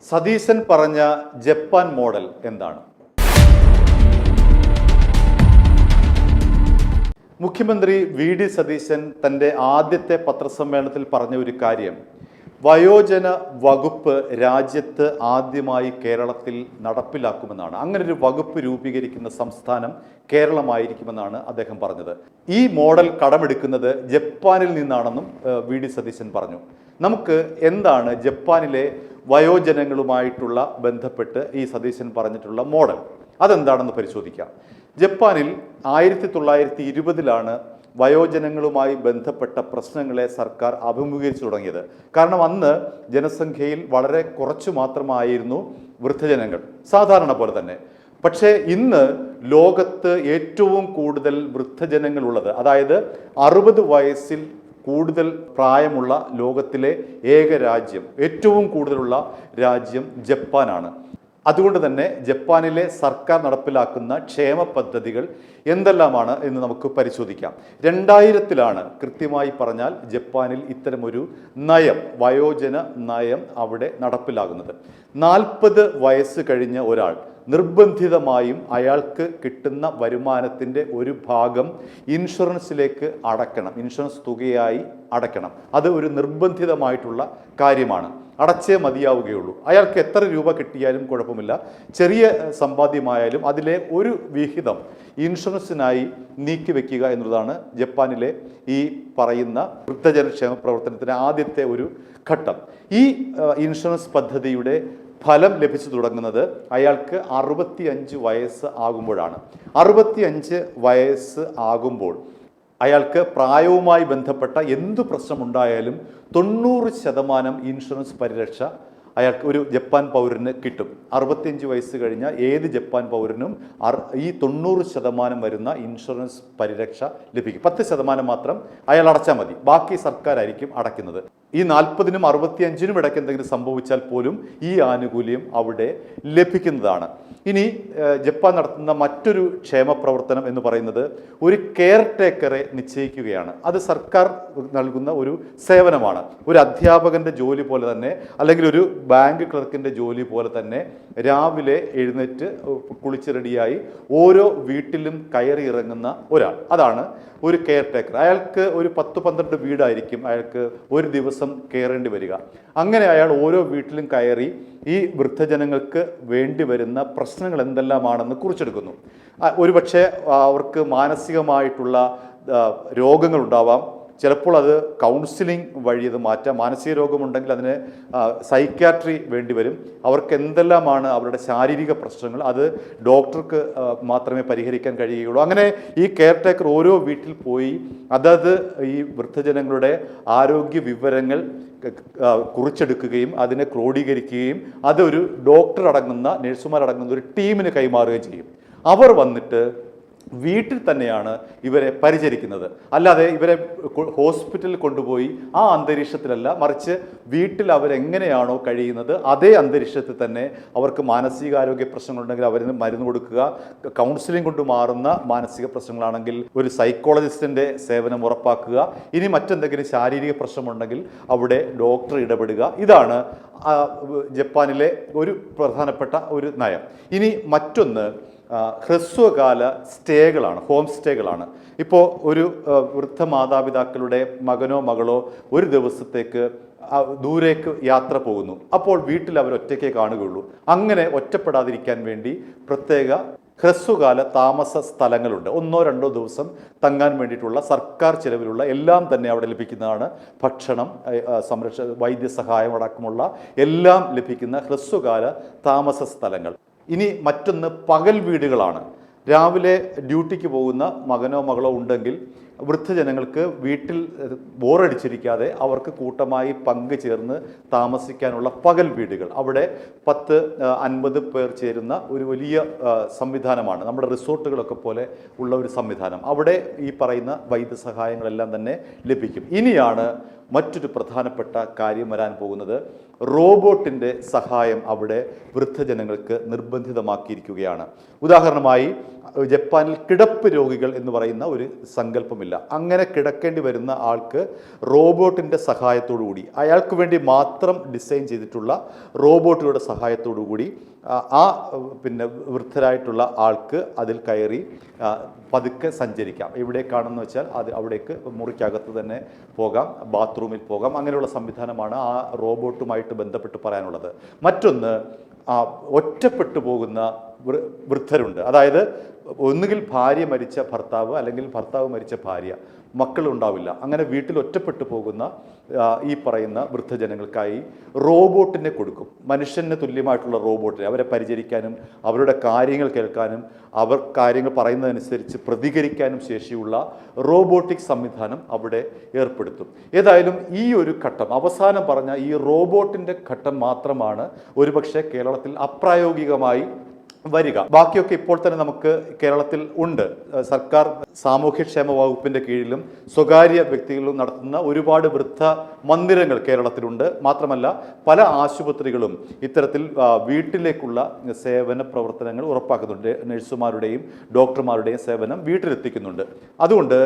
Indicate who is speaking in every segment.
Speaker 1: സതീശൻ പറഞ്ഞ Japan model എന്താണ്? മുഖ്യമന്ത്രി വി.ഡി. സതീശൻ തൻ്റെ ആദ്യത്തെ പത്രസമ്മേളനത്തിൽ പറഞ്ഞ ഒരു കാര്യം, വയോജന വകുപ്പ് രാജ്യത്ത് ആദ്യമായി കേരളത്തിൽ നടപ്പിലാക്കുമെന്നാണ്. അങ്ങനെ ഒരു വകുപ്പ് രൂപീകരിക്കുന്ന സംസ്ഥാനം കേരളമായിരിക്കുമെന്നാണ് അദ്ദേഹം പറഞ്ഞത്. ഈ മോഡൽ കടമെടുക്കുന്നത് ജപ്പാനിൽ നിന്നാണെന്നും വി.ഡി. സതീശൻ പറഞ്ഞു. നമുക്ക് എന്താണ് ജപ്പാനിലെ വയോജനങ്ങളുമായിട്ടുള്ള ബന്ധപ്പെട്ട് ഈ സതീശൻ പറഞ്ഞിട്ടുള്ള മോഡൽ അതെന്താണെന്ന് പരിശോധിക്കാം. ജപ്പാനിൽ 1920 വയോജനങ്ങളുമായി ബന്ധപ്പെട്ട പ്രശ്നങ്ങളെ സർക്കാർ അഭിമുഖീകരിച്ചു തുടങ്ങിയത്. കാരണം അന്ന് ജനസംഖ്യയിൽ വളരെ കുറച്ചു മാത്രമായിരുന്നു വൃദ്ധജനങ്ങൾ, സാധാരണ പോലെ തന്നെ. പക്ഷേ ഇന്ന് ലോകത്ത് ഏറ്റവും കൂടുതൽ വൃദ്ധജനങ്ങളുള്ളത്, അതായത് 60 വയസ്സിൽ കൂടുതൽ പ്രായമുള്ള ലോകത്തിലെ ഏക രാജ്യം, ഏറ്റവും കൂടുതലുള്ള രാജ്യം ജപ്പാനാണ്. അതുകൊണ്ട് തന്നെ ജപ്പാനിലെ സർക്കാർ നടപ്പിലാക്കുന്ന ക്ഷേമ പദ്ധതികൾ എന്തെല്ലാമാണ് എന്ന് നമുക്ക് പരിശോധിക്കാം. 2000 കൃത്യമായി പറഞ്ഞാൽ ജപ്പാനിൽ ഇത്തരമൊരു നയം, വയോജന നയം അവിടെ നടപ്പിലാകുന്നത്. 40 വയസ്സ് കഴിഞ്ഞ ഒരാൾ നിർബന്ധിതമായും അയാൾക്ക് കിട്ടുന്ന വരുമാനത്തിൻ്റെ ഒരു ഭാഗം ഇൻഷുറൻസിലേക്ക് അടയ്ക്കണം, ഇൻഷുറൻസ് തുകയായി അടയ്ക്കണം. അത് ഒരു നിർബന്ധിതമായിട്ടുള്ള കാര്യമാണ്, അടച്ചേ മതിയാവുകയുള്ളൂ. അയാൾക്ക് എത്ര രൂപ കിട്ടിയാലും കുഴപ്പമില്ല, ചെറിയ സമ്പാദ്യമായാലും അതിലെ ഒരു വിഹിതം ഇൻഷുറൻസിനായി നീക്കിവെക്കുക എന്നുള്ളതാണ് ജപ്പാനിലെ ഈ പറയുന്ന വൃദ്ധജനക്ഷേമ പ്രവർത്തനത്തിന് ആദ്യത്തെ ഒരു ഘട്ടം. ഈ ഇൻഷുറൻസ് പദ്ധതിയുടെ ഫലം ലഭിച്ചു തുടങ്ങുന്നത് അയാൾക്ക് 65 വയസ്സ് ആകുമ്പോഴാണ്. 65 വയസ്സ് ആകുമ്പോൾ അയാൾക്ക് പ്രായവുമായി ബന്ധപ്പെട്ട എന്തു പ്രശ്നമുണ്ടായാലും 90% ഇൻഷുറൻസ് പരിരക്ഷ അയാൾക്ക് ഒരു ജപ്പാൻ പൗരന് കിട്ടും. 65 വയസ്സ് കഴിഞ്ഞ ഏത് ജപ്പാൻ പൗരനും ഈ 90% വരുന്ന ഇൻഷുറൻസ് പരിരക്ഷ ലഭിക്കും. 10% മാത്രം അയാൾ അടച്ചാൽ മതി, ബാക്കി സർക്കാരായിരിക്കും അടയ്ക്കുന്നത്. ഈ 40നും 65നും ഇടയ്ക്ക് എന്തെങ്കിലും സംഭവിച്ചാൽ പോലും ഈ ആനുകൂല്യം അവിടെ ലഭിക്കുന്നതാണ്. ഇനി ജപ്പാൻ നടത്തുന്ന മറ്റൊരു ക്ഷേമ പ്രവർത്തനം എന്ന് പറയുന്നത് ഒരു കെയർ ടേക്കറെ നിശ്ചയിക്കുകയാണ്. അത് സർക്കാർ നൽകുന്ന ഒരു സേവനമാണ്. ഒരു അധ്യാപകൻ്റെ ജോലി പോലെ തന്നെ, അല്ലെങ്കിൽ ഒരു ബാങ്ക് ക്ലർക്കിൻ്റെ ജോലി പോലെ തന്നെ രാവിലെ എഴുന്നേറ്റ് കുളിച്ച് റെഡിയായി ഓരോ വീട്ടിലും കയറി ഇറങ്ങുന്ന ഒരാൾ, അതാണ് ഒരു കെയർ ടേക്കർ. അയാൾക്ക് ഒരു 10-12 വീടായിരിക്കും അയാൾക്ക് ഒരു ദിവസം കയറേണ്ടി വരിക. അങ്ങനെ അയാൾ ഓരോ വീട്ടിലും കയറി ഈ വൃദ്ധജനങ്ങൾക്ക് വേണ്ടി വരുന്ന പ്രശ്നങ്ങൾ എന്തെല്ലാമാണെന്ന് കുറിച്ചെടുക്കുന്നു. ഒരുപക്ഷെ അവർക്ക് മാനസികമായിട്ടുള്ള രോഗങ്ങൾ ഉണ്ടാവാം, ചിലപ്പോൾ അത് കൗൺസിലിംഗ് വഴി അത് മാറ്റാം. മാനസിക രോഗമുണ്ടെങ്കിൽ അതിന് സൈക്യാട്രി വേണ്ടി വരും. അവർക്ക് എന്തെല്ലാമാണ് അവരുടെ ശാരീരിക പ്രശ്നങ്ങൾ, അത് ഡോക്ടർക്ക് മാത്രമേ പരിഹരിക്കാൻ കഴിയുകയുള്ളൂ. അങ്ങനെ ഈ കെയർ ടേക്കർ ഓരോ വീട്ടിൽ പോയി അതത് ഈ വൃദ്ധജനങ്ങളുടെ ആരോഗ്യ വിവരങ്ങൾ കുറിച്ചെടുക്കുകയും അതിനെ ക്രോഡീകരിക്കുകയും അതൊരു ഡോക്ടർ അടങ്ങുന്ന, നഴ്സുമാരടങ്ങുന്ന ഒരു ടീമിന് കൈമാറുകയും ചെയ്യും. അവർ വന്നിട്ട് വീട്ടിൽ തന്നെയാണ് ഇവരെ പരിചരിക്കുന്നത്. അല്ലാതെ ഇവരെ ഹോസ്പിറ്റലിൽ കൊണ്ടുപോയി ആ അന്തരീക്ഷത്തിലല്ല, മറിച്ച് വീട്ടിൽ അവരെങ്ങനെയാണോ കഴിയുന്നത് അതേ അന്തരീക്ഷത്തിൽ തന്നെ അവർക്ക് മാനസികാരോഗ്യ പ്രശ്നങ്ങളുണ്ടെങ്കിൽ അവരിന് മരുന്ന് കൊടുക്കുക, കൗൺസിലിംഗ് കൊണ്ട് മാറുന്ന മാനസിക പ്രശ്നങ്ങളാണെങ്കിൽ ഒരു സൈക്കോളജിസ്റ്റിൻ്റെ സേവനം ഉറപ്പാക്കുക, ഇനി മറ്റെന്തെങ്കിലും ശാരീരിക പ്രശ്നമുണ്ടെങ്കിൽ അവിടെ ഡോക്ടർ ഇടപെടുക. ഇതാണ് ജപ്പാനിലെ ഒരു പ്രധാനപ്പെട്ട ഒരു നയം. ഇനി മറ്റൊന്ന് ഹ്രസ്വകാല സ്റ്റേകളാണ്, ഹോം സ്റ്റേകളാണ്. ഇപ്പോൾ ഒരു വൃദ്ധ മാതാപിതാക്കളുടെ മകനോ മകളോ ഒരു ദിവസത്തേക്ക് ദൂരേക്ക് യാത്ര പോകുന്നു. അപ്പോൾ വീട്ടിൽ അവർ ഒറ്റയ്ക്കേ കാണുകയുള്ളൂ. അങ്ങനെ ഒറ്റപ്പെടാതിരിക്കാൻ വേണ്ടി പ്രത്യേക ഹ്രസ്വകാല താമസ സ്ഥലങ്ങളുണ്ട്. 1-2 ദിവസം തങ്ങാൻ വേണ്ടിയിട്ടുള്ള സർക്കാർ ചിലവിലുള്ള എല്ലാം തന്നെ അവിടെ ലഭിക്കുന്നതാണ്. ഭക്ഷണം, വൈദ്യസഹായം അടക്കമുള്ള എല്ലാം ലഭിക്കുന്ന ഹ്രസ്വകാല താമസ സ്ഥലങ്ങൾ. ഇനി മറ്റൊന്ന് പകൽ വീടുകളാണ്. രാവിലെ ഡ്യൂട്ടിക്ക് പോകുന്ന മകനോ മകളോ ഉണ്ടെങ്കിൽ വൃദ്ധജനങ്ങൾക്ക് വീട്ടിൽ ബോറടിച്ചിരിക്കാതെ അവർക്ക് കൂട്ടമായി പങ്കുചേർന്ന് താമസിക്കാനുള്ള പകൽ വീടുകൾ. അവിടെ 10-50 പേർ ചേരുന്ന ഒരു വലിയ സംവിധാനമാണ്, നമ്മുടെ റിസോർട്ടുകളൊക്കെ പോലെ ഉള്ള ഒരു സംവിധാനം. അവിടെ ഈ പറയുന്ന വൈദ്യസഹായങ്ങളെല്ലാം തന്നെ ലഭിക്കും. ഇനിയാണ് മറ്റൊരു പ്രധാനപ്പെട്ട കാര്യം വരാൻ പോകുന്നത് റോബോട്ടിൻ്റെ സഹായം അവിടെ വൃദ്ധജനങ്ങൾക്ക് നിർബന്ധിതമാക്കിയിരിക്കുകയാണ്. ഉദാഹരണമായി ജപ്പാനിൽ കിടപ്പ് രോഗികൾ എന്ന് പറയുന്ന ഒരു സങ്കല്പമില്ല. അങ്ങനെ കിടക്കേണ്ടി വരുന്ന ആൾക്ക് റോബോട്ടിൻ്റെ സഹായത്തോടു കൂടി, അയാൾക്ക് വേണ്ടി മാത്രം ഡിസൈൻ ചെയ്തിട്ടുള്ള റോബോട്ടുകളുടെ സഹായത്തോടു കൂടി പിന്നെ വൃദ്ധരായിട്ടുള്ള ആൾക്ക് അതിൽ കയറി പതുക്കെ സഞ്ചരിക്കാം. എവിടേക്കാണെന്ന് വെച്ചാൽ അവിടേക്ക് മുറിക്കകത്ത് തന്നെ പോകാം, ബാത്റൂമിൽ പോകാം. അങ്ങനെയുള്ള സംവിധാനമാണ് ആ റോബോട്ടുമായിട്ട് ബന്ധപ്പെട്ട് പറയാനുള്ളത്. മറ്റൊന്ന്, ഒറ്റപ്പെട്ടു പോകുന്ന വൃദ്ധരുണ്ട്. അതായത് ഒന്നുകിൽ ഭാര്യ മരിച്ച ഭർത്താവ്, അല്ലെങ്കിൽ ഭർത്താവ് മരിച്ച ഭാര്യ, മക്കളുണ്ടാവില്ല. അങ്ങനെ വീട്ടിൽ ഒറ്റപ്പെട്ടു പോകുന്ന ഈ പറയുന്ന വൃദ്ധജനങ്ങൾക്കായി റോബോട്ടിനെ കൊടുക്കും. മനുഷ്യന് തുല്യമായിട്ടുള്ള റോബോട്ടിനെ, അവരെ പരിചരിക്കാനും അവരുടെ കാര്യങ്ങൾ കേൾക്കാനും അവർ കാര്യങ്ങൾ പറയുന്നതനുസരിച്ച് പ്രതികരിക്കാനും ശേഷിയുള്ള റോബോട്ടിക് സംവിധാനം അവിടെ ഏർപ്പെടുത്തും. ഏതായാലും ഈ ഒരു ഘട്ടം, അവസാനം പറഞ്ഞ ഈ റോബോട്ടിൻ്റെ ഘട്ടം മാത്രമാണ് ഒരുപക്ഷെ കേരളത്തിൽ അപ്രായോഗികമായി വരിക. ബാക്കിയൊക്കെ ഇപ്പോൾ തന്നെ നമുക്ക് കേരളത്തിൽ ഉണ്ട്. സർക്കാർ സാമൂഹ്യക്ഷേമ വകുപ്പിൻ്റെ കീഴിലും സ്വകാര്യ വ്യക്തികളും നടത്തുന്ന ഒരുപാട് വൃദ്ധ മന്ദിരങ്ങൾ കേരളത്തിലുണ്ട്. മാത്രമല്ല പല ആശുപത്രികളും ഇത്തരത്തിൽ വീട്ടിലേക്കുള്ള സേവന പ്രവർത്തനങ്ങൾ ഉറപ്പാക്കുന്നുണ്ട്. നഴ്സുമാരുടെയും ഡോക്ടർമാരുടെയും സേവനം വീട്ടിലെത്തിക്കുന്നുണ്ട്. അതുകൊണ്ട്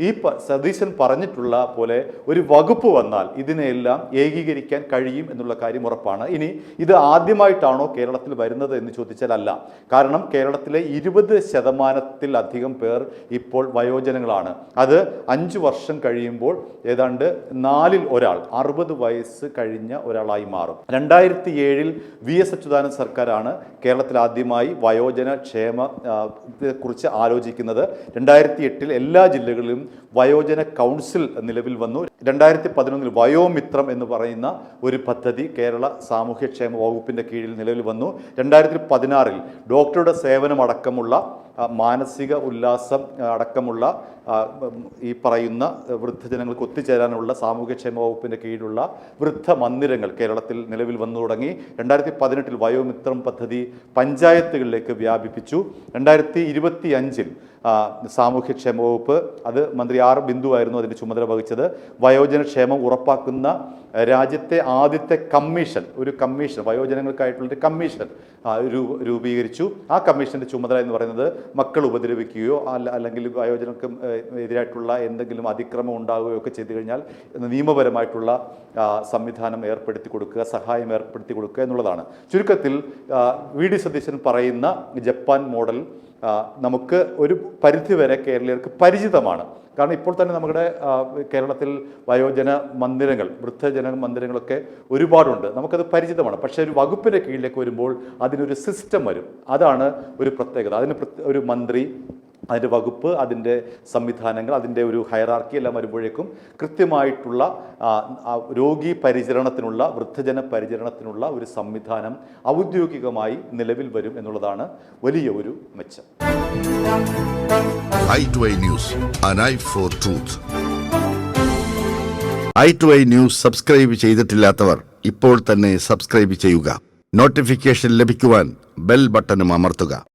Speaker 1: ഈ സതീശൻ പറഞ്ഞിട്ടുള്ള പോലെ ഒരു വകുപ്പ് വന്നാൽ ഇതിനെല്ലാം ഏകീകരിക്കാൻ കഴിയും എന്നുള്ള കാര്യം ഉറപ്പാണ്. ഇനി ഇത് ആദ്യമായിട്ടാണോ കേരളത്തിൽ വരുന്നത് എന്ന് ചോദിച്ചാൽ അല്ല. കാരണം കേരളത്തിലെ 20% പേർ ഇപ്പോൾ വയോജനങ്ങളാണ്. അത് 5 വർഷം കഴിയുമ്പോൾ ഏതാണ്ട് 4-ൽ ഒരാൾ 60 വയസ്സ് കഴിഞ്ഞ ഒരാളായി മാറും. 2007 VS അച്യുതാനന്ദ സർക്കാരാണ് കേരളത്തിൽ ആദ്യമായി വയോജന ക്ഷേമത്തെക്കുറിച്ച് ആലോചിക്കുന്നത്. 2008 എല്ലാ ജില്ലകളിലും വയോജന കൗൺസിൽ നിലവിൽ വന്നു. 2011 വയോമിത്രം എന്ന് പറയുന്ന ഒരു പദ്ധതി കേരള സാമൂഹ്യക്ഷേമ വകുപ്പിൻ്റെ കീഴിൽ നിലവിൽ വന്നു. 2016 ഡോക്ടറുടെ സേവനമടക്കമുള്ള മാനസിക ഉല്ലാസം അടക്കമുള്ള ഈ പറയുന്ന വൃദ്ധജനങ്ങൾക്ക് ഒത്തുചേരാനുള്ള സാമൂഹ്യക്ഷേമ വകുപ്പിൻ്റെ കീഴിലുള്ള വൃദ്ധ മന്ദിരങ്ങൾ കേരളത്തിൽ നിലവിൽ വന്നു തുടങ്ങി. 2018 വയോമിത്രം പദ്ധതി പഞ്ചായത്തുകളിലേക്ക് വ്യാപിപ്പിച്ചു. 2025 സാമൂഹ്യക്ഷേമ വകുപ്പ്, അത് മന്ത്രി ആർ ബിന്ദു ആയിരുന്നു അതിൻ്റെ ചുമതല വഹിച്ചത്, വയോജനക്ഷേമം ഉറപ്പാക്കുന്ന രാജ്യത്തെ ആദ്യത്തെ കമ്മീഷൻ, ഒരു കമ്മീഷൻ, വയോജനങ്ങൾക്കായിട്ടുള്ളൊരു കമ്മീഷൻ രൂപീകരിച്ചു. ആ കമ്മീഷൻ്റെ ചുമതല എന്ന് പറയുന്നത് മക്കൾ ഉപദ്രവിക്കുകയോ അല്ലെങ്കിൽ വയോജനങ്ങൾക്ക് എതിരായിട്ടുള്ള എന്തെങ്കിലും അതിക്രമം ഉണ്ടാവുകയോ ഒക്കെ ചെയ്തു കഴിഞ്ഞാൽ നിയമപരമായിട്ടുള്ള സംവിധാനം ഏർപ്പെടുത്തി കൊടുക്കുക, സഹായം ഏർപ്പെടുത്തി കൊടുക്കുക എന്നുള്ളതാണ്. ചുരുക്കത്തിൽ VD സതീശൻ പറയുന്ന ജപ്പാൻ മോഡൽ നമുക്ക് ഒരു പരിധിവരെ കേരളീയർക്ക് പരിചിതമാണ്. കാരണം ഇപ്പോൾ തന്നെ നമ്മുടെ കേരളത്തിൽ വയോജന മന്ദിരങ്ങൾ, വൃദ്ധജന മന്ദിരങ്ങളൊക്കെ ഒരുപാടുണ്ട്, നമുക്കത് പരിചിതമാണ്. പക്ഷേ ഒരു വകുപ്പിൻ്റെ കീഴിലേക്ക് വരുമ്പോൾ അതിനൊരു സിസ്റ്റം വരും. അതാണ് ഒരു പ്രത്യേകത. അതിന് ഒരു മന്ത്രി, അതിൻ്റെ വകുപ്പ്, അതിൻ്റെ സംവിധാനങ്ങൾ, അതിൻ്റെ ഒരു ഹയറാർക്കി എല്ലാം വരുമ്പോഴേക്കും കൃത്യമായിട്ടുള്ള രോഗി പരിചരണത്തിനുള്ള, വൃദ്ധജന പരിചരണത്തിനുള്ള ഒരു സംവിധാനം ഔദ്യോഗികമായി നിലവിൽ വരും എന്നുള്ളതാണ് വലിയ ഒരു മെച്ചം.
Speaker 2: i2i News, an eye for truth. i2i News subscribe ചെയ്തിട്ടില്ലാത്തവർ ഇപ്പോൾ തന്നെ സബ്സ്ക്രൈബ് ചെയ്യുക. നോട്ടിഫിക്കേഷൻ ലഭിക്കുവാൻ ബെൽ ബട്ടണും അമർത്തുക.